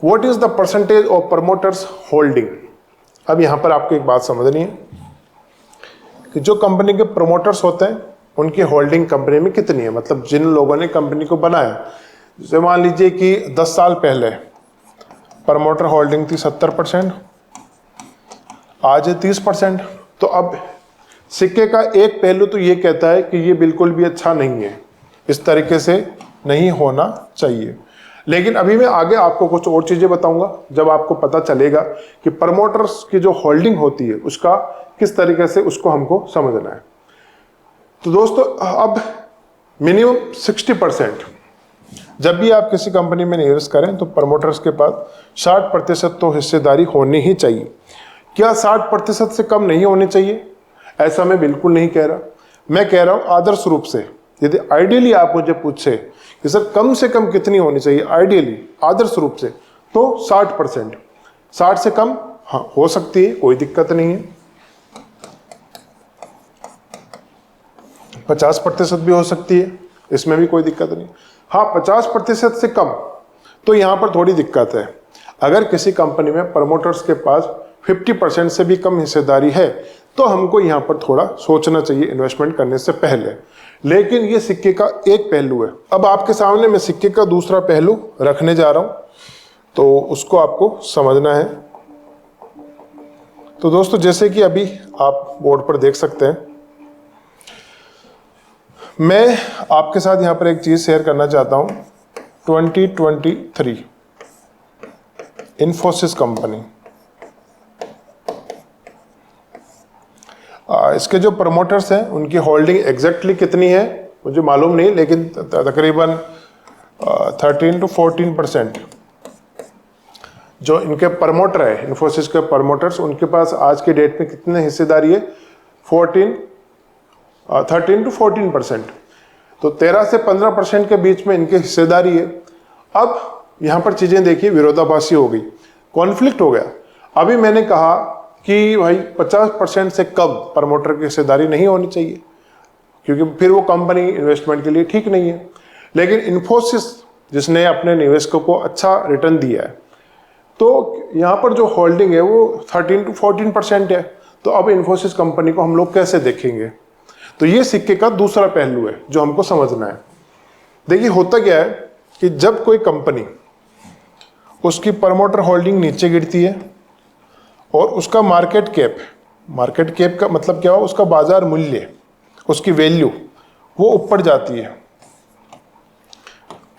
What is the percentage of promoters holding. अब यहां पर आपको एक बात समझनी है कि जो कंपनी के प्रमोटर्स होते हैं उनकी होल्डिंग कंपनी में कितनी है, मतलब जिन लोगों ने कंपनी को बनाया। जैसे मान लीजिए कि 10 साल पहले प्रमोटर होल्डिंग थी 70%, आज है 30%। तो अब सिक्के का एक पहलू तो ये कहता है कि ये बिल्कुल भी अच्छा नहीं है, इस तरीके से नहीं होना चाहिए। लेकिन अभी मैं आगे आपको कुछ और चीजें बताऊंगा जब आपको पता चलेगा कि प्रमोटर्स की जो होल्डिंग होती है उसका किस तरीके से उसको हमको समझना है। तो दोस्तों अब मिनिमम 60%, जब भी आप किसी कंपनी में निवेश करें तो प्रमोटर्स के पास 60% तो हिस्सेदारी होनी ही चाहिए। क्या 60% से कम नहीं होनी चाहिए? ऐसा मैं बिल्कुल नहीं कह रहा। मैं कह रहा हूं आदर्श रूप से, यदि आइडियली आप मुझे पूछे कि सर कम से कम कितनी होनी चाहिए, आइडियली आदर्श रूप से, तो 60%। 60 से कम हाँ हो सकती है, कोई दिक्कत नहीं है। 50% भी हो सकती है, इसमें भी कोई दिक्कत नहीं। हाँ 50% से कम तो यहां पर थोड़ी दिक्कत है। अगर किसी कंपनी में प्रमोटर्स के पास 50% से भी कम हिस्सेदारी है तो हमको यहां पर थोड़ा सोचना चाहिए इन्वेस्टमेंट करने से पहले। लेकिन ये सिक्के का एक पहलू है। अब आपके सामने मैं सिक्के का दूसरा पहलू रखने जा रहा हूं, तो उसको आपको समझना है। तो दोस्तों जैसे कि अभी आप बोर्ड पर देख सकते हैं, मैं आपके साथ यहां पर एक चीज शेयर करना चाहता हूं। 2023 इन्फोसिस कंपनी, इसके जो प्रमोटर्स हैं उनकी होल्डिंग एग्जैक्टली कितनी है मुझे मालूम नहीं, लेकिन तकरीबन 13 to 14% जो इनके प्रमोटर है, इन्फोसिस के प्रमोटर्स, उनके पास आज के डेट में कितने हिस्सेदारी है? 13 to 14%। तो 13 से 15% के बीच में इनकी हिस्सेदारी है। अब यहां पर चीजें देखिए विरोधाभासी हो गई, कॉन्फ्लिक्ट हो गया। अभी मैंने कहा कि भाई 50% से कम प्रमोटर की हिस्सेदारी नहीं होनी चाहिए, क्योंकि फिर वो कंपनी इन्वेस्टमेंट के लिए ठीक नहीं है। लेकिन इन्फोसिस जिसने अपने निवेशकों को अच्छा रिटर्न दिया है, तो यहाँ पर जो होल्डिंग है वो 13 to 14% है। तो अब इन्फोसिस कंपनी को हम लोग कैसे देखेंगे? तो ये सिक्के का दूसरा पहलू है जो हमको समझना है। देखिए होता क्या है कि जब कोई कंपनी, उसकी प्रमोटर होल्डिंग नीचे गिरती है और उसका मार्केट कैप का मतलब क्या हो, उसका बाजार मूल्य, उसकी वैल्यू वो ऊपर जाती है,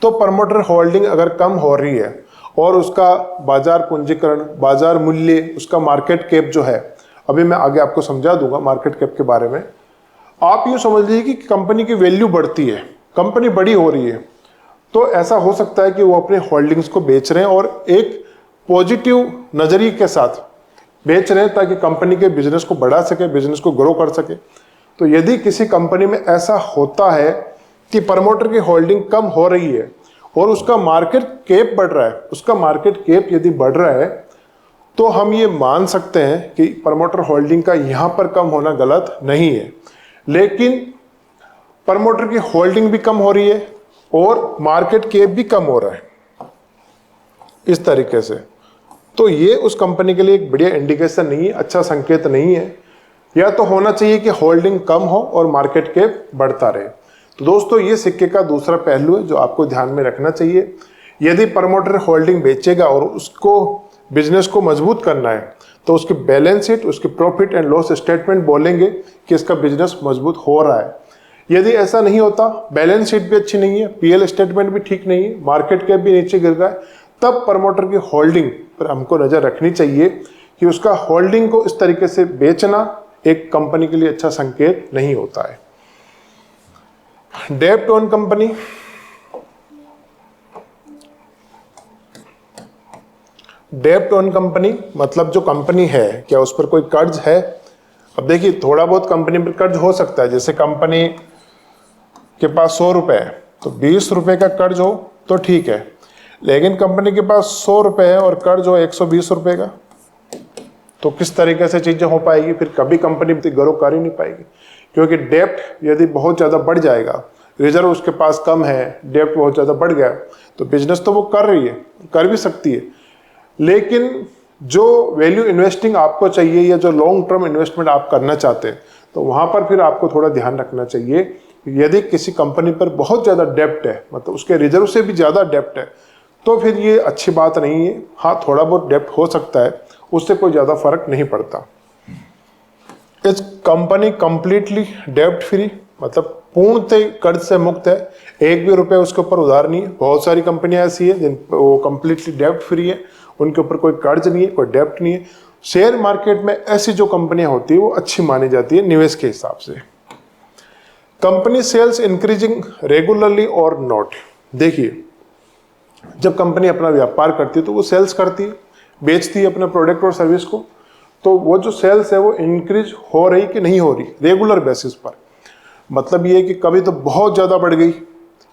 तो प्रमोटर होल्डिंग अगर कम हो रही है और उसका बाजार पूंजीकरण, बाजार मूल्य, उसका मार्केट कैप जो है, अभी मैं आगे आपको समझा दूंगा मार्केट कैप के बारे में। आप यूँ समझ लीजिए कि कंपनी की वैल्यू बढ़ती है, कंपनी बड़ी हो रही है, तो ऐसा हो सकता है कि वो अपने होल्डिंग्स को बेच रहे हैं और एक पॉजिटिव नजरिए के साथ बेच रहे हैं ताकि कंपनी के बिजनेस को बढ़ा सके, बिजनेस को ग्रो कर सके। तो यदि किसी कंपनी में ऐसा होता है कि प्रमोटर की होल्डिंग कम हो रही है और उसका मार्केट कैप बढ़ रहा है, उसका मार्केट कैप यदि बढ़ रहा है, तो हम ये मान सकते हैं कि प्रमोटर होल्डिंग का यहां पर कम होना गलत नहीं है। लेकिन प्रमोटर की होल्डिंग भी कम हो रही है और मार्केट कैप भी कम हो रहा है इस तरीके से, तो ये उस कंपनी के लिए एक बढ़िया इंडिकेशन नहीं है, अच्छा संकेत नहीं है। या तो होना चाहिए कि होल्डिंग कम हो और मार्केट कैप बढ़ता रहे। तो दोस्तों ये सिक्के का दूसरा पहलू है जो आपको ध्यान में रखना चाहिए। यदि प्रमोटर होल्डिंग बेचेगा और उसको बिजनेस को मजबूत करना है, तो उसकी बैलेंस शीट, उसकी प्रॉफिट एंड लॉस स्टेटमेंट बोलेंगे कि इसका बिजनेस मजबूत हो रहा है। यदि ऐसा नहीं होता, बैलेंस शीट भी अच्छी नहीं है, पीएल स्टेटमेंट भी ठीक नहीं है, मार्केट कैप भी नीचे गिर रहा है, तब प्रमोटर की होल्डिंग पर हमको नजर रखनी चाहिए कि उसका होल्डिंग को इस तरीके से बेचना एक कंपनी के लिए अच्छा संकेत नहीं होता है। डेब्ट ऑन कंपनी, डेब्ट ऑन कंपनी मतलब जो कंपनी है, क्या उस पर कोई कर्ज है? अब देखिए थोड़ा बहुत कंपनी पर कर्ज हो सकता है, जैसे कंपनी के पास 100 रुपए है तो 20 रुपए का कर्ज हो तो ठीक है, लेकिन कंपनी के पास 100 रुपए है और कर्ज हो 120 रुपए का, तो किस तरीके से चीजें हो पाएगी? फिर कभी कंपनी ग्रो कर ही नहीं पाएगी, क्योंकि डेप्ट यदि बहुत ज्यादा बढ़ जाएगा, रिजर्व उसके पास कम है, डेप्ट बहुत ज्यादा बढ़ गया, तो बिजनेस तो वो कर रही है, कर भी सकती है, लेकिन जो वैल्यू इन्वेस्टिंग आपको चाहिए या जो लॉन्ग टर्म इन्वेस्टमेंट आप करना चाहते हैं, तो वहाँ पर फिर आपको थोड़ा ध्यान रखना चाहिए। यदि किसी कंपनी पर बहुत ज़्यादा डेप्ट है, मतलब उसके रिजर्व से भी ज़्यादा डेप्ट है, तो फिर ये अच्छी बात नहीं है। हाँ, थोड़ा बहुत डेप्ट हो सकता है, उससे कोई ज़्यादा फर्क नहीं पड़ता। इस कंपनी कंप्लीटली डेप्ट फ्री, मतलब पूर्णतः कर्ज से मुक्त है, एक भी रुपए उसके ऊपर उधार नहीं है। बहुत सारी कंपनियां ऐसी है जिन वो कंप्लीटली डेप्ट फ्री है, उनके ऊपर कोई कर्ज नहीं है, कोई डेप्ट नहीं है। शेयर मार्केट में ऐसी जो कंपनियां होती है वो अच्छी मानी जाती है निवेश के हिसाब से। कंपनी सेल्स इंक्रीजिंग रेगुलरली और नॉट। देखिए, जब कंपनी अपना व्यापार करती है तो वो सेल्स करती है, बेचती है अपने प्रोडक्ट और सर्विस को, तो वो जो सेल्स है वो इंक्रीज हो रही कि नहीं हो रही रेगुलर बेसिस पर। मतलब ये है कि कभी तो बहुत ज़्यादा बढ़ गई,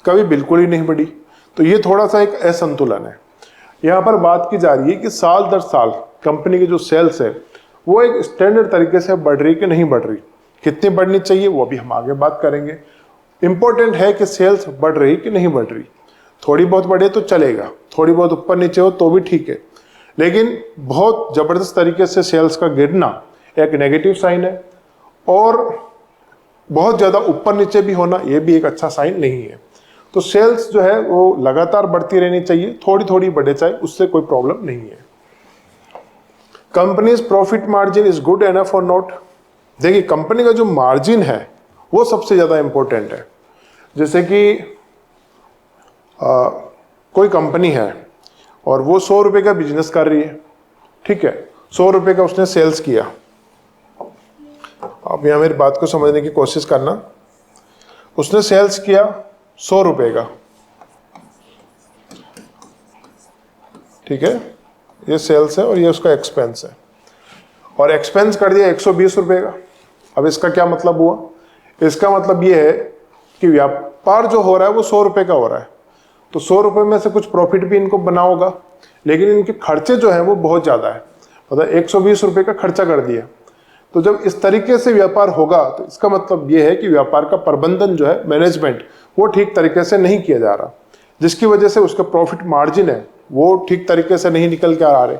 कभी बिल्कुल ही नहीं बढ़ी, तो ये थोड़ा सा एक असंतुलन है। यहाँ पर बात की जा रही है कि साल दर साल कंपनी की जो सेल्स है वो एक स्टैंडर्ड तरीके से बढ़ रही कि नहीं बढ़ रही, कितनी बढ़नी चाहिए वो भी हम आगे बात करेंगे। इंपॉर्टेंट है कि सेल्स बढ़ रही कि नहीं बढ़ रही। थोड़ी बहुत बढ़े तो चलेगा, थोड़ी बहुत ऊपर नीचे हो तो भी ठीक है, लेकिन बहुत ज़बरदस्त तरीके से सेल्स का गिरना एक नेगेटिव साइन है, और बहुत ज़्यादा ऊपर नीचे भी होना ये भी एक अच्छा साइन नहीं है। तो सेल्स जो है वो लगातार बढ़ती रहनी चाहिए, थोड़ी थोड़ी बढ़े चाहे, उससे कोई प्रॉब्लम नहीं है। Companies profit margin is good enough और नॉट। देखिए, कंपनी का जो मार्जिन है वो सबसे ज़्यादा इंपॉर्टेंट है। जैसे कि कोई कंपनी है और वो 100 रुपये का बिजनेस कर रही है, ठीक है, 100 रुपये का उसने सेल्स किया। आप यहाँ मेरी बात को समझने की कोशिश करना। उसने सेल्स किया 100 रुपये का, ठीक है, ये सेल्स है और ये उसका एक्सपेंस है, और एक्सपेंस कर दिया 120 रुपये का। अब इसका क्या मतलब हुआ? इसका मतलब ये है कि व्यापार जो हो रहा है वो 100 रुपये का हो रहा है, तो 100 रुपये में से कुछ प्रॉफिट भी इनको बना होगा, लेकिन इनके खर्चे जो है वो बहुत ज़्यादा है, मतलब 120 रुपये का खर्चा कर दिया। तो जब इस तरीके से व्यापार होगा तो इसका मतलब ये है कि व्यापार का प्रबंधन जो है, मैनेजमेंट, वो ठीक तरीके से नहीं किया जा रहा, जिसकी वजह से उसका प्रॉफिट मार्जिन है वो ठीक तरीके से नहीं निकल के आ रहे।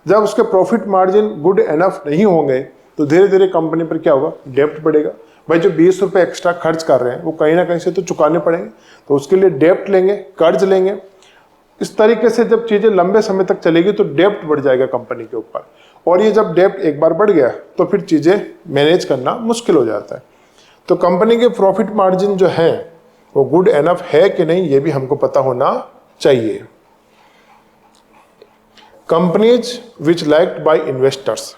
जब उसके प्रॉफिट मार्जिन गुड एनफ नहीं होंगे तो धीरे धीरे कंपनी पर क्या होगा? डेप्ट बढ़ेगा। भाई, जो 20 रुपये एक्स्ट्रा खर्च कर रहे हैं वो कहीं ना कहीं से तो चुकाने पड़ेंगे, तो उसके लिए डेप्ट लेंगे, कर्ज लेंगे। इस तरीके से जब चीज़ें लंबे समय तक चलेगी तो डेप्ट बढ़ जाएगा कंपनी के ऊपर, और ये जब डेप्ट एक बार बढ़ गया तो फिर चीज़ें मैनेज करना मुश्किल हो जाता है। तो कंपनी के प्रॉफिट मार्जिन जो है वो गुड एनफ है कि नहीं ये भी हमको पता होना चाहिए। Companies which liked by investors,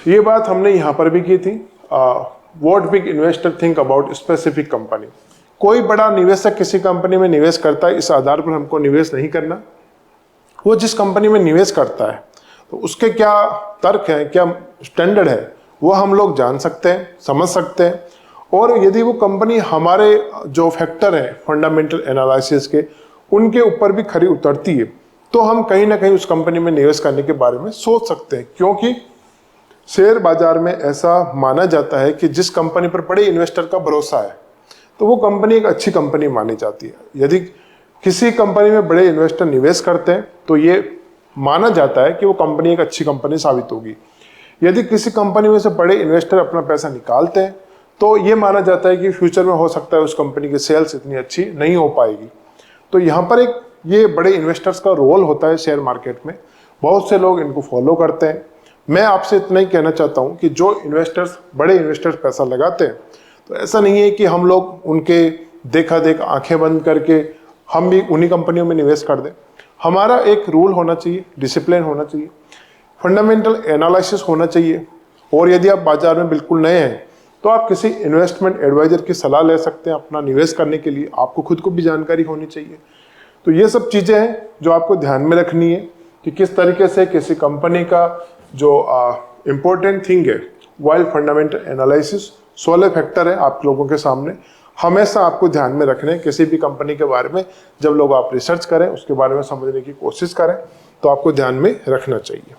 ये बात हमने यहाँ पर भी की थी। What big investor think about specific company. कोई बड़ा निवेशक किसी कंपनी में निवेश करता है, इस आधार पर हमको निवेश नहीं करना। वो जिस कंपनी में निवेश करता है तो उसके क्या तर्क हैं, क्या स्टैंडर्ड है, वो हम लोग जान सकते हैं, समझ सकते हैं। और यदि वो कंपनी हमारे जो फैक्टर हैं फंडामेंटल एनालिसिस के, उनके ऊपर भी खरी उतरती है, तो हम कहीं ना कहीं उस कंपनी में निवेश करने के बारे में सोच सकते हैं। क्योंकि शेयर बाजार में ऐसा माना जाता है कि जिस कंपनी पर बड़े इन्वेस्टर का भरोसा है तो वो कंपनी एक अच्छी कंपनी मानी जाती है। यदि किसी कंपनी में बड़े इन्वेस्टर निवेश करते हैं तो ये माना जाता है कि वो कंपनी एक अच्छी कंपनी साबित होगी। यदि किसी कंपनी में से बड़े इन्वेस्टर अपना पैसा निकालते हैं तो ये माना जाता है कि फ्यूचर में हो सकता है उस कंपनी की सेल्स इतनी अच्छी नहीं हो पाएगी। तो यहाँ पर एक ये बड़े इन्वेस्टर्स का रोल होता है शेयर मार्केट में। बहुत से लोग इनको फॉलो करते हैं। मैं आपसे इतना ही कहना चाहता हूँ कि जो इन्वेस्टर्स, बड़े इन्वेस्टर्स पैसा लगाते हैं, तो ऐसा नहीं है कि हम लोग उनके देखा देख आंखें बंद करके हम भी उन्हीं कंपनियों में निवेश कर दें। हमारा एक रूल होना चाहिए, डिसिप्लिन होना चाहिए, फंडामेंटल एनालिसिस होना चाहिए। और यदि आप बाजार में बिल्कुल नए हैं तो आप किसी इन्वेस्टमेंट एडवाइजर की सलाह ले सकते हैं अपना निवेश करने के लिए। आपको खुद को भी जानकारी होनी चाहिए। तो ये सब चीज़ें हैं जो आपको ध्यान में रखनी है कि किस तरीके से किसी कंपनी का जो इम्पोर्टेंट थिंग है, वाइल फंडामेंटल एनालिसिस 16 फैक्टर है आप लोगों के सामने, हमेशा आपको ध्यान में रखने। किसी भी कंपनी के बारे में जब लोग आप रिसर्च करें, उसके बारे में समझने की कोशिश करें, तो आपको ध्यान में रखना चाहिए।